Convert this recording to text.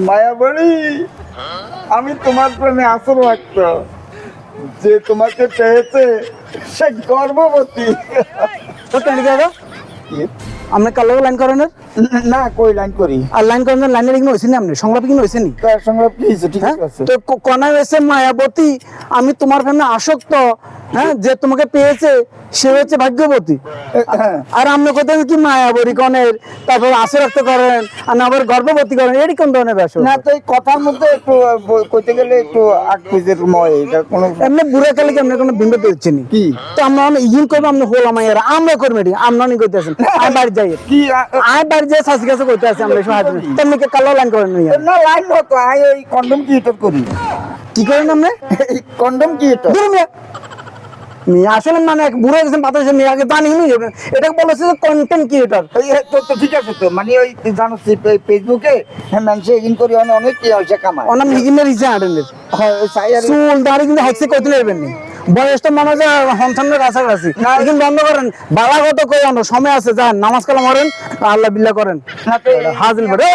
মায়াবড়ি, আমি তোমার প্রেমে আসর রাখত, যে তোমাকে পেয়েছে সে গর্ভবতী। তো কেন দাদা আপনি কালো লাইন করেন না, কই লাইন করি? আর লাইন করেন লাইনের এগুলো হয়েছে না আপনি সংলাপ এগুলো হয়েছে নি তার সংলাপ কি হয়েছে? ঠিক হ্যাঁ আছে। তো কনা হয়েছে মায়াবতী, আমি তোমার প্রেমে আসক্ত, হ্যাঁ যে তোমাকে পেয়েছে সে হচ্ছে ভাগ্যবতী। হ্যাঁ। আর আপনি কোথায় কি মায়াবরী কনের, তারপর আসে রক্ত করেন আর না আবার গর্ভবতী করেন, এটি কোন ধরনের ব্যবসা? না, তো এই কথার মধ্যে একটু কইতে গেলে একটু আগ পিছের ময়, এটা কোনো এমনি বুড়া কালে কি আমরা কোনো বিম্বে পেয়েছি নি কি? তো আমরা ইন করবো আপনি হলাম মায়ের আমরা করবো এটি আমরা নি করতে আছেন আয় বাড়ি যাই কি আয় বাড়ি যাই শাশি কাছে করতে আছি আমরা সবাই তেমনি কালো লাইন করেন নি না, লাইন হতো আই এই কন্ডম কি এটা করি? কি করেন আপনি এই কন্ডম কি এটা? দূর মিয়া মিয়া আসলে মানে বুড়ো গেছেন পাতা গেছেন মেয়ে আগে জানি নি এটাকে বলেছে কন্টেন্ট ক্রিয়েটর। তো ঠিক আছে, তো মানে ওই জানো ফেসবুকে মানুষ এগিন করি অনেক কি হয়েছে কামায়। অনাম হিগিনের ইচ্ছা আটেন্ডের হ্যাঁ, চাই আর চুল দাঁড়ি কিন্তু হাইসে করতে পারবেন নি বয়সটা মনে হয় হনসনের কাছাকাছি কিন্তু বন্ধ করেন বালাগত কই আনো সময় আছে যান নামাজ কালাম করেন আল্লাহ বিল্লাহ করেন না তো হাজিল বেড়ে